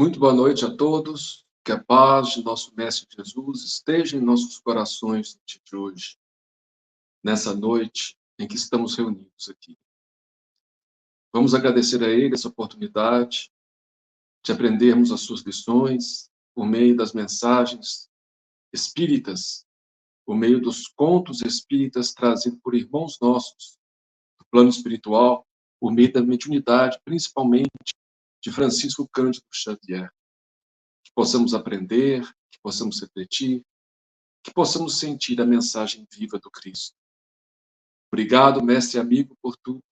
Muito boa noite a todos. Que a paz de nosso Mestre Jesus esteja em nossos corações no dia de hoje, nessa noite em que estamos reunidos aqui. Vamos agradecer a Ele essa oportunidade de aprendermos as suas lições por meio das mensagens espíritas, por meio dos contos espíritas trazidos por irmãos nossos do plano espiritual, por meio da mediunidade, principalmente de Francisco Cândido Xavier. Que possamos aprender, que possamos refletir, que possamos sentir a mensagem viva do Cristo. Obrigado, mestre e amigo, por tudo.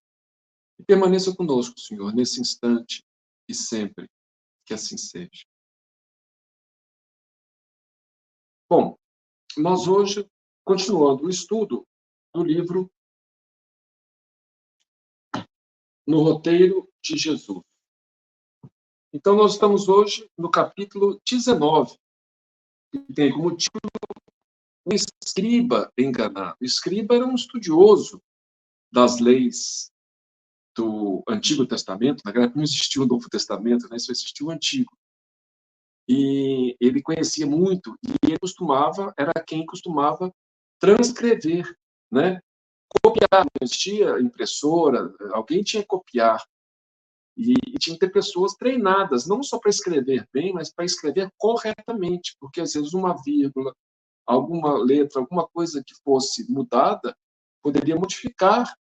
E permaneça conosco, Senhor, nesse instante e sempre. Que assim seja. Bom, nós hoje, continuando o estudo do livro No Roteiro de Jesus. Então, nós estamos hoje no capítulo 19, que tem como título O Escriba Enganado. O escriba era um estudioso das leis do Antigo Testamento. Na verdade, não existia o Novo Testamento, né? Só existia o Antigo. E ele conhecia muito, e ele era quem costumava transcrever, né? Copiar, não existia impressora, alguém tinha que copiar. E tinha que ter pessoas treinadas, não só para escrever bem, mas para escrever corretamente, porque às vezes uma vírgula, alguma letra, alguma coisa que fosse mudada, poderia modificar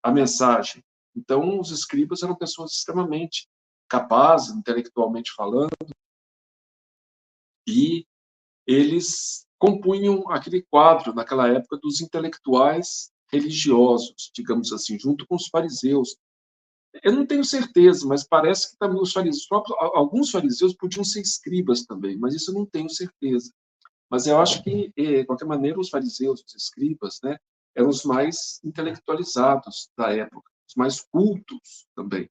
a mensagem. Então, os escribas eram pessoas extremamente capazes, intelectualmente falando, e eles compunham aquele quadro, naquela época, dos intelectuais religiosos, digamos assim, junto com os fariseus. Eu não tenho certeza, mas parece que também os fariseus, alguns fariseus podiam ser escribas também, mas isso eu não tenho certeza. Mas eu acho que, de qualquer maneira, os fariseus, os escribas, né, eram os mais intelectualizados da época, os mais cultos também.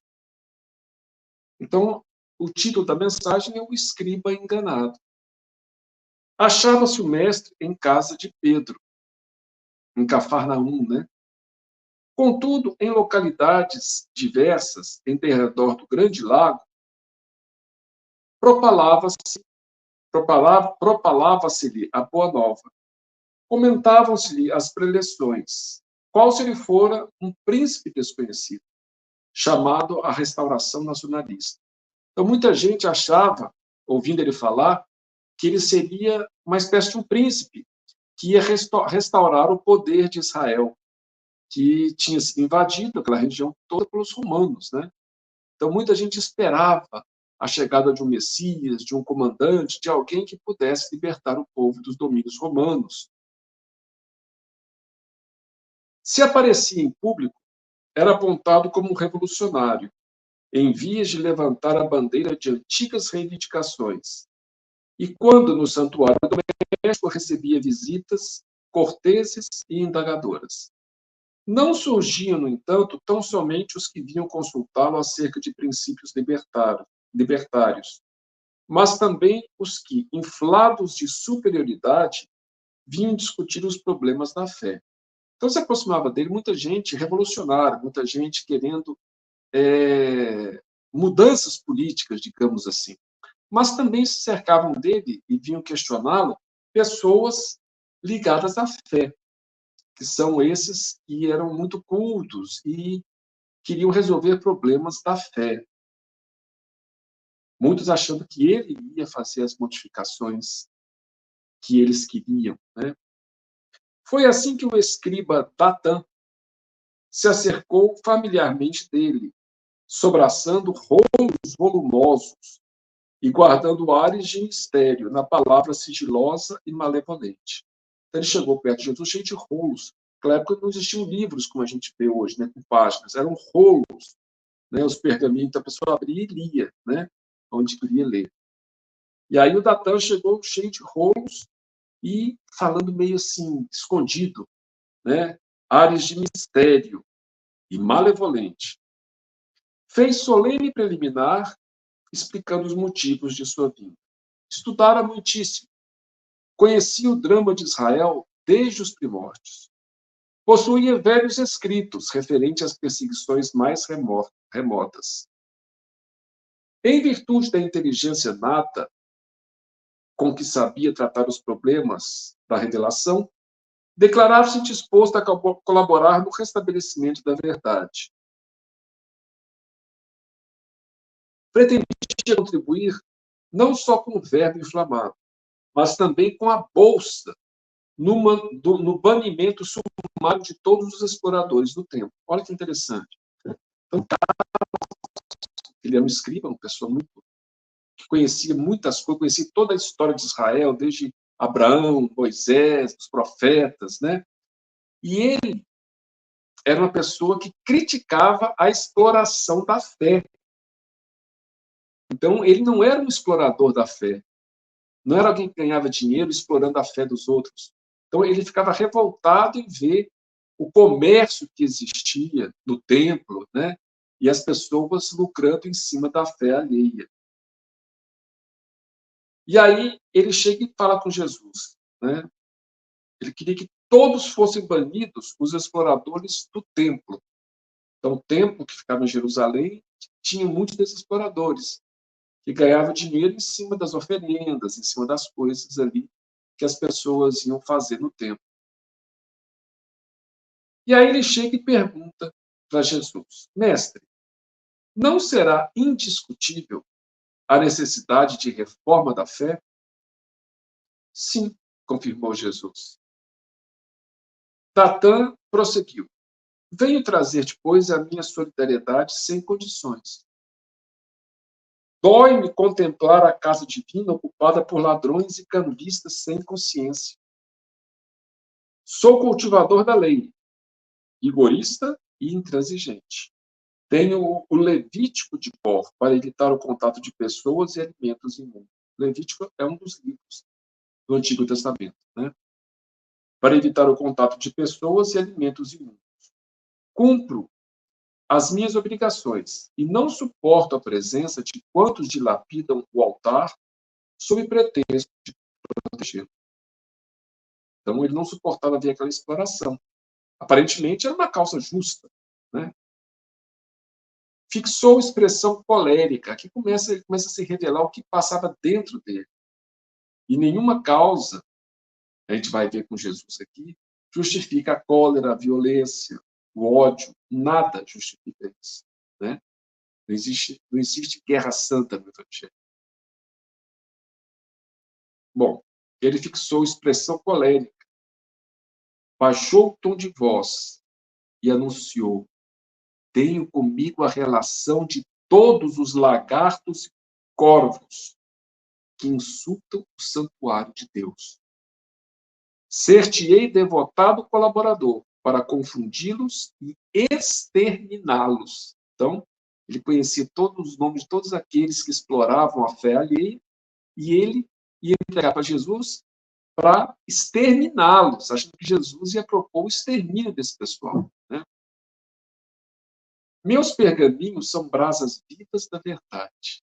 Então, o título da mensagem é O Escriba Enganado. Achava-se o mestre em casa de Pedro, em Cafarnaum, né? Contudo, em localidades diversas, em derredor do grande lago, propalava-se-lhe a boa nova. Comentavam-se-lhe as preleções. Qual se lhe fora um príncipe desconhecido, chamado à restauração nacionalista. Então, muita gente achava, ouvindo ele falar, que ele seria uma espécie de um príncipe que ia restaurar o poder de Israel, que tinha sido invadido, aquela região toda, pelos romanos, né? Então, muita gente esperava a chegada de um Messias, de um comandante, de alguém que pudesse libertar o povo dos domínios romanos. Se aparecia em público, era apontado como um revolucionário, em vias de levantar a bandeira de antigas reivindicações. E quando no santuário doméstico recebia visitas corteses e indagadoras. Não surgiam, no entanto, tão somente os que vinham consultá-lo acerca de princípios libertários, mas também os que, inflados de superioridade, vinham discutir os problemas da fé. Então, se aproximava dele muita gente revolucionária, muita gente querendo mudanças políticas, digamos assim. Mas também se cercavam dele e vinham questioná-lo pessoas ligadas à fé, que são esses que eram muito cultos e queriam resolver problemas da fé. Muitos achando que ele ia fazer as modificações que eles queriam, né? Foi assim que o escriba Datã se acercou familiarmente dele, sobraçando rolos volumosos e guardando ares de mistério na palavra sigilosa e malevolente. Então, ele chegou perto de Jesus cheio de rolos. Naquela época não existiam livros como a gente vê hoje, né, com páginas, eram rolos, né, os pergaminhos, então a pessoa abria e lia, né, onde queria ler. E aí o Datã chegou cheio de rolos e falando meio assim, escondido, né, ares de mistério e malevolente. Fez solene preliminar, explicando os motivos de sua vinda. Estudara muitíssimo. Conhecia o drama de Israel desde os primórdios. Possuía velhos escritos referentes às perseguições mais remotas. Em virtude da inteligência nata com que sabia tratar os problemas da revelação, declarava-se disposto a colaborar no restabelecimento da verdade. Pretendia contribuir não só com o verbo inflamado, mas também com a bolsa no banimento sumário de todos os exploradores do tempo. Olha que interessante. Então, ele era um escriba, uma pessoa que conhecia muitas coisas, conhecia toda a história de Israel, desde Abraão, Moisés, os profetas, né? E ele era uma pessoa que criticava a exploração da fé. Então, ele não era um explorador da fé. Não era alguém que ganhava dinheiro explorando a fé dos outros. Então, ele ficava revoltado em ver o comércio que existia no templo, né? E as pessoas lucrando em cima da fé alheia. E aí ele chega e fala com Jesus, né? Ele queria que todos fossem banidos, os exploradores do templo. Então, o templo que ficava em Jerusalém tinha muitos desses exploradores que ganhavam dinheiro em cima das oferendas, em cima das coisas ali que as pessoas iam fazer no templo. E aí ele chega e pergunta para Jesus: Mestre, não será indiscutível a necessidade de reforma da fé? Sim, confirmou Jesus. Tatã prosseguiu: Venho trazer-te, pois, a minha solidariedade sem condições. Dói-me contemplar a casa divina ocupada por ladrões e cambistas sem consciência. Sou cultivador da lei, rigorista e intransigente. Tenho o Levítico de cor para evitar o contato de pessoas e alimentos imundos. Levítico é um dos livros do Antigo Testamento, né? Para evitar o contato de pessoas e alimentos imundos. Cumpro as minhas obrigações e não suporto a presença de quantos dilapidam o altar sob pretexto de protegê-lo. Então, ele não suportava ver aquela exploração. Aparentemente, era uma causa justa, né? Fixou expressão colérica, que ele começa a se revelar o que passava dentro dele. E nenhuma causa, a gente vai ver com Jesus aqui, justifica a cólera, a violência, o ódio, nada justifica isso, né? Não existe guerra santa no Evangelho. Bom, ele fixou expressão colérica, baixou o tom de voz e anunciou: tenho comigo a relação de todos os lagartos e corvos que insultam o santuário de Deus. Ser-te-ei devotado colaborador para confundi-los e exterminá-los. Então, ele conhecia todos os nomes de todos aqueles que exploravam a fé alheia e ele ia entregar para Jesus para exterminá-los, achando que Jesus ia propor o extermínio desse pessoal, né? Meus pergaminhos são brasas vivas da verdade.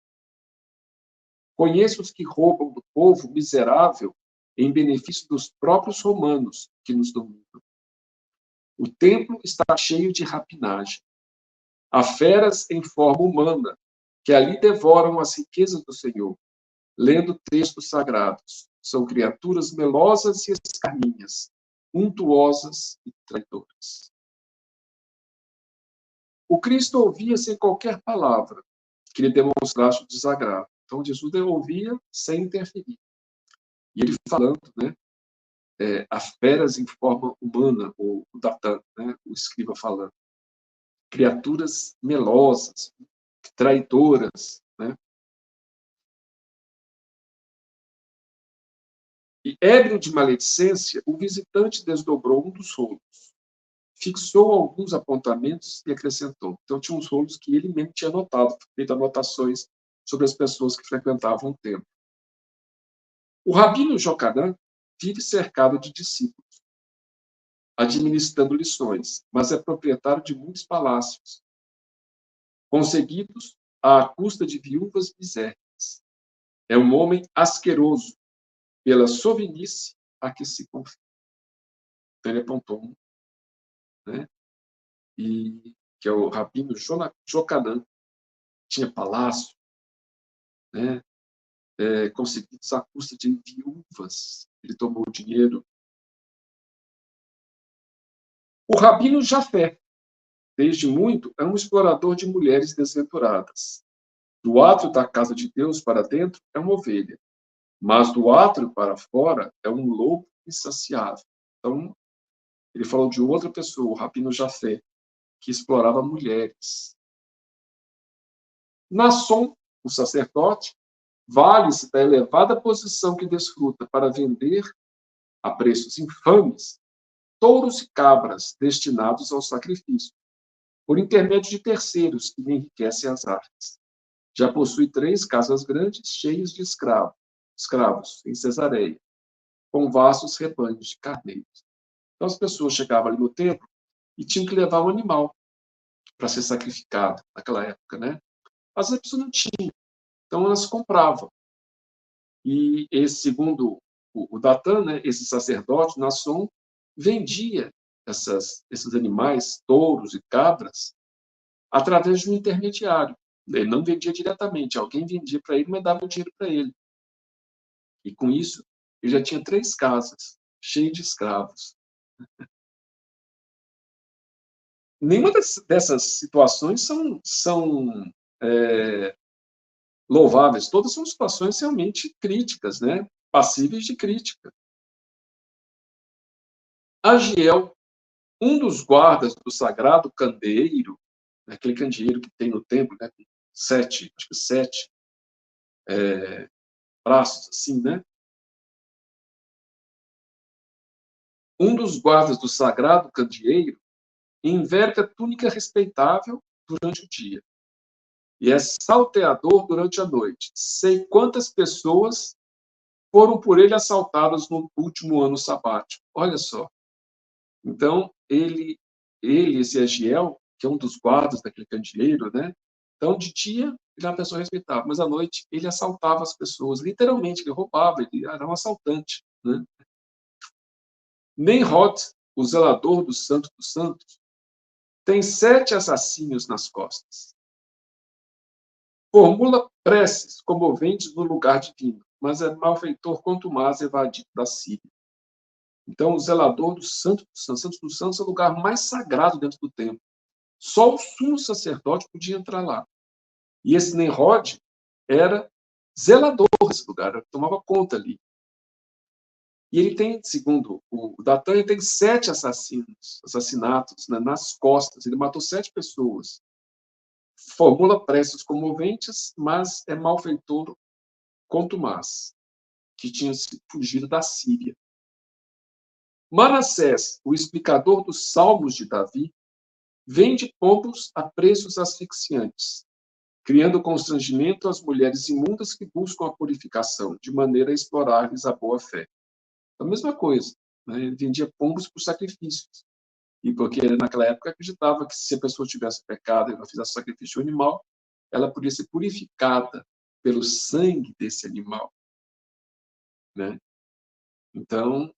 Conheço os que roubam do povo miserável em benefício dos próprios romanos que nos dominam. O templo está cheio de rapinagem. Há feras em forma humana que ali devoram as riquezas do Senhor, lendo textos sagrados. São criaturas melosas e escarninhas, untuosas e traidoras. O Cristo ouvia sem qualquer palavra que lhe demonstrasse o desagrado. Então, Jesus ouvia sem interferir. E ele falando, né? As feras em forma humana, o Datan, né, o escriba falando. Criaturas melosas, traidoras, né? E, ébrio de maledicência, o visitante desdobrou um dos rolos, fixou alguns apontamentos e acrescentou. Então, tinha uns rolos que ele mesmo tinha anotado, feito anotações sobre as pessoas que frequentavam o templo. O rabino Jocanã vive cercado de discípulos, administrando lições, mas é proprietário de muitos palácios, conseguidos à custa de viúvas misérrimas. É um homem asqueroso pela sovinice a que se confia. Então, ele apontou um, né? E que é o rabino Jocanã, tinha palácio, né, conseguidos à custa de viúvas. Ele tomou o dinheiro. O rabino Jafé, desde muito, é um explorador de mulheres desventuradas. Do átrio da casa de Deus para dentro é uma ovelha, mas do átrio para fora é um lobo insaciável. Então, ele falou de outra pessoa, o rabino Jafé, que explorava mulheres. Nasson, o sacerdote, vale-se da elevada posição que desfruta para vender, a preços infames, touros e cabras destinados ao sacrifício, por intermédio de terceiros que lhe enriquecem as artes. Já possui 3 casas grandes cheias de escravos em Cesareia, com vastos rebanhos de carneiros. Então as pessoas chegavam ali no templo e tinham que levar um animal para ser sacrificado naquela época, né? Às vezes a pessoa não tinha, então elas compravam. E esse, segundo o Datan, né, esse sacerdote, Nasson, vendia esses animais, touros e cabras, através de um intermediário. Ele não vendia diretamente, alguém vendia para ele, mas dava o dinheiro para ele. E com isso, ele já tinha 3 casas, cheias de escravos. Nenhuma dessas situações são louváveis, todas são situações realmente críticas, né? Passíveis de crítica. Agiel, um dos guardas do sagrado candeeiro, aquele candeeiro que tem no templo, né, com 7, acho que 7 braços, assim, né? Um dos guardas do sagrado candeeiro enverga túnica respeitável durante o dia e é salteador durante a noite. Sei quantas pessoas foram por ele assaltadas no último ano sabático. Olha só. Então, esse Agiel, que é um dos guardas daquele candeeiro, né? Então, de dia, ele era uma pessoa respeitável, mas à noite ele assaltava as pessoas. Literalmente, ele roubava, ele era um assaltante, né? Nimrod, o zelador do Santo dos Santos, tem 7 assassinos nas costas. Formula preces comoventes no lugar divino, mas é malfeitor contumaz evadido da Síria. Então, o zelador do Santo dos Santos, Santo dos Santos é o lugar mais sagrado dentro do templo. Só o sumo sacerdote podia entrar lá. E esse Nimrod era zelador desse lugar, tomava conta ali. E ele tem, segundo o Datan, ele tem 7 assassinatos, né, nas costas. Ele matou 7 pessoas. Formula preces comoventes, mas é malfeitor contumaz, que tinha fugido da Síria. Manassés, o explicador dos salmos de Davi, vende pombos a preços asfixiantes, criando constrangimento às mulheres imundas que buscam a purificação, de maneira a explorar-lhes a boa-fé. A mesma coisa, né? Ele vendia pombos por sacrifícios. E porque naquela época acreditava que se a pessoa tivesse pecado e não fizesse sacrifício animal, ela podia ser purificada pelo sangue desse animal, né? Então,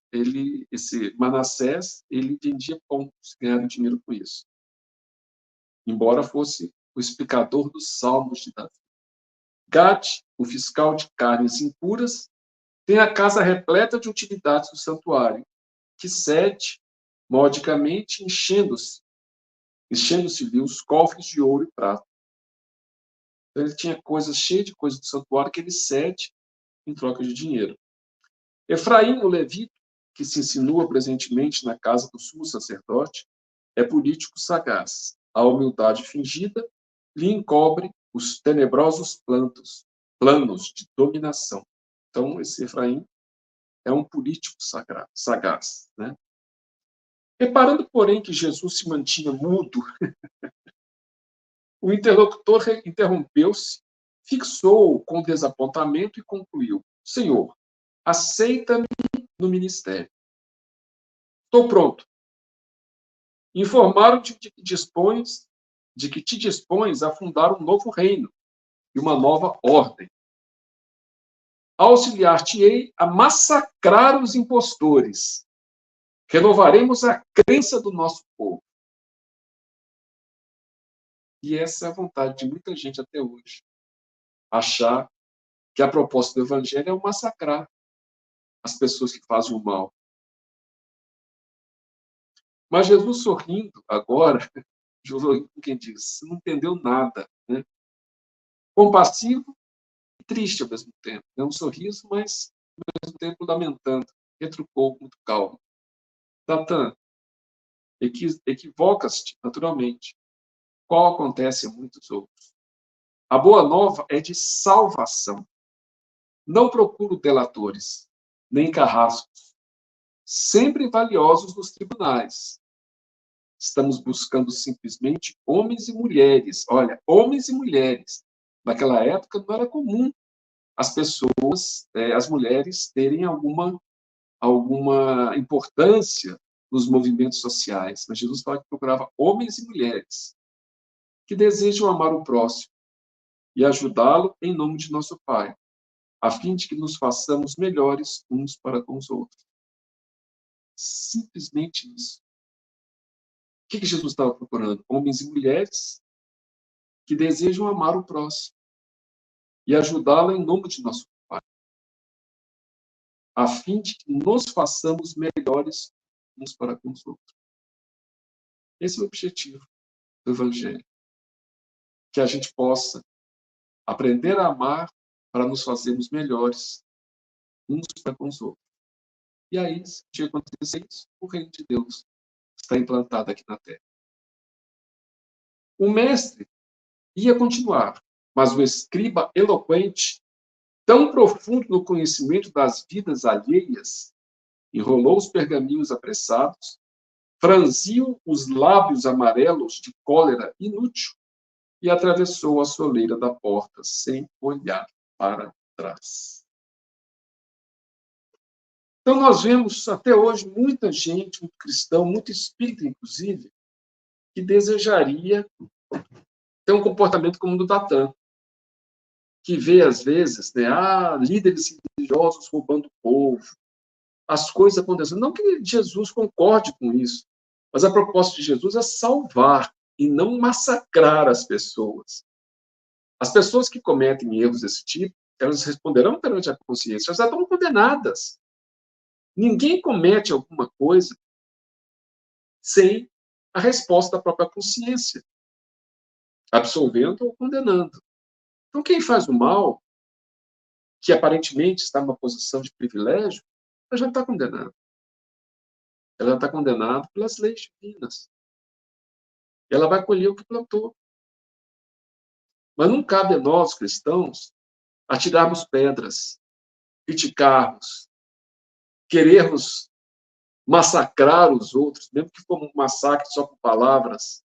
esse Manassés, ele vendia pombos, ganhava dinheiro com isso. Embora fosse o explicador dos salmos de Davi. Gad, o fiscal de carnes impuras, tem a casa repleta de utilidades do santuário, que cede modicamente, enchendo-se-lhe os cofres de ouro e prata. Então, ele tinha coisas cheias de coisas do santuário que ele cede em troca de dinheiro. Efraim, o levita, que se insinua presentemente na casa do sumo sacerdote, é político sagaz. A humildade fingida lhe encobre os tenebrosos planos de dominação. Então, esse Efraim é um político sagaz, né? Reparando, porém, que Jesus se mantinha mudo, o interlocutor interrompeu-se, fixou-o com desapontamento e concluiu: Senhor, aceita-me no ministério. Estou pronto. Informaram de que te dispões a fundar um novo reino e uma nova ordem. Auxiliar-te-ei a massacrar os impostores. Renovaremos a crença do nosso povo. E essa é a vontade de muita gente até hoje. Achar que a proposta do evangelho é o massacrar as pessoas que fazem o mal. Mas Jesus sorrindo agora, Jesus, quem diz, você não entendeu nada, né? Compassivo e triste ao mesmo tempo. É um sorriso, mas ao mesmo tempo lamentando. Retrucou muito calmo. Natan, equivocas-te naturalmente, qual acontece a muitos outros. A boa nova é de salvação. Não procuro delatores, nem carrascos, sempre valiosos nos tribunais. Estamos buscando simplesmente homens e mulheres. Olha, homens e mulheres. Naquela época não era comum as pessoas, as mulheres, terem alguma importância nos movimentos sociais. Mas Jesus fala que procurava homens e mulheres que desejam amar o próximo e ajudá-lo em nome de nosso Pai, a fim de que nos façamos melhores uns para com os outros. Simplesmente isso. O que Jesus estava procurando? Homens e mulheres que desejam amar o próximo e ajudá-lo em nome de nosso Pai, a fim de que nos façamos melhores uns para com os outros. Esse é o objetivo do Evangelho. Que a gente possa aprender a amar para nos fazermos melhores uns para com os outros. E aí, se acontecer isso, o reino de Deus está implantado aqui na Terra. O mestre ia continuar, mas o escriba eloquente, tão profundo no conhecimento das vidas alheias, enrolou os pergaminhos apressados, franziu os lábios amarelos de cólera inútil e atravessou a soleira da porta sem olhar para trás. Então, nós vemos até hoje muita gente, muito cristão, muito espírita, inclusive, que desejaria ter um comportamento como o do Natan, que vê, às vezes, né, líderes religiosos roubando o povo, as coisas acontecendo. Não que Jesus concorde com isso, mas a proposta de Jesus é salvar e não massacrar as pessoas. As pessoas que cometem erros desse tipo, elas responderão perante a consciência, elas já estão condenadas. Ninguém comete alguma coisa sem a resposta da própria consciência, absolvendo ou condenando. Então, quem faz o mal, que aparentemente está numa posição de privilégio, ela já está condenada. Ela está condenada pelas leis divinas. Ela vai colher o que plantou. Mas não cabe a nós, cristãos, atirarmos pedras, criticarmos, querermos massacrar os outros, mesmo que for um massacre só com palavras.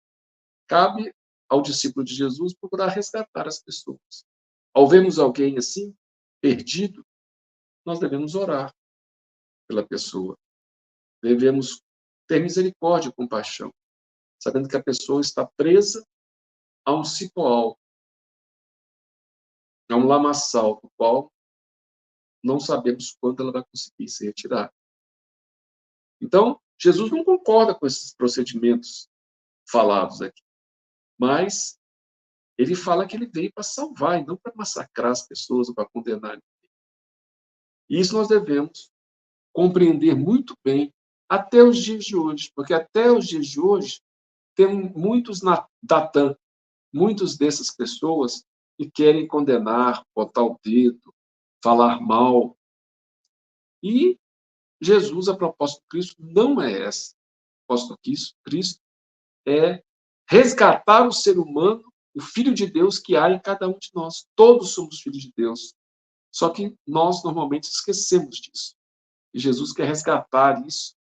Cabe ao discípulo de Jesus procurar resgatar as pessoas. Ao vermos alguém assim, perdido, nós devemos orar pela pessoa. Devemos ter misericórdia e compaixão, sabendo que a pessoa está presa a um cipoal, a um lamaçal, do qual não sabemos quando ela vai conseguir se retirar. Então, Jesus não concorda com esses procedimentos falados aqui, mas ele fala que ele veio para salvar e não para massacrar as pessoas ou para condenar ninguém. E isso nós devemos compreender muito bem até os dias de hoje, porque até os dias de hoje tem muitos Natan, muitos dessas pessoas que querem condenar, botar o dedo, falar mal. E Jesus, a proposta de Cristo, não é essa. A proposta de Cristo é resgatar o ser humano, o Filho de Deus que há em cada um de nós. Todos somos filhos de Deus. Só que nós, normalmente, esquecemos disso. E Jesus quer resgatar isso,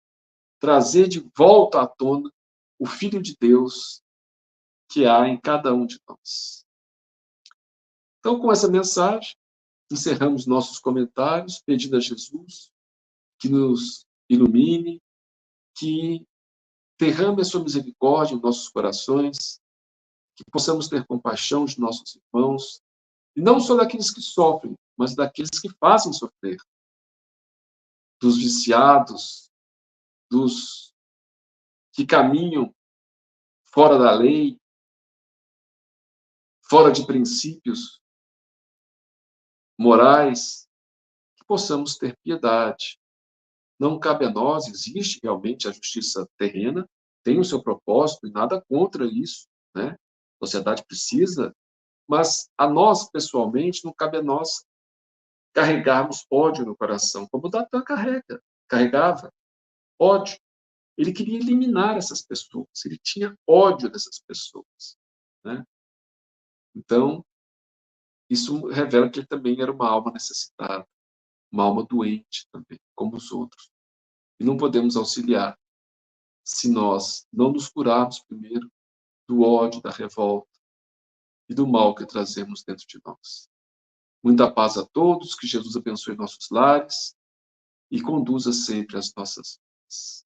trazer de volta à tona o Filho de Deus que há em cada um de nós. Então, com essa mensagem, encerramos nossos comentários, pedindo a Jesus que nos ilumine, que derrame a sua misericórdia em nossos corações, que possamos ter compaixão de nossos irmãos, e não só daqueles que sofrem, mas daqueles que fazem sofrer, dos viciados, dos que caminham fora da lei, fora de princípios, morais, que possamos ter piedade. Não cabe a nós, existe realmente a justiça terrena, tem o seu propósito e nada contra isso, né? A sociedade precisa, mas a nós, pessoalmente, não cabe a nós carregarmos ódio no coração, como Datã carregava ódio. Ele queria eliminar essas pessoas, ele tinha ódio dessas pessoas, né? Então, isso revela que ele também era uma alma necessitada, uma alma doente também, como os outros. E não podemos auxiliar se nós não nos curarmos primeiro do ódio, da revolta e do mal que trazemos dentro de nós. Muita paz a todos, que Jesus abençoe nossos lares e conduza sempre as nossas vidas.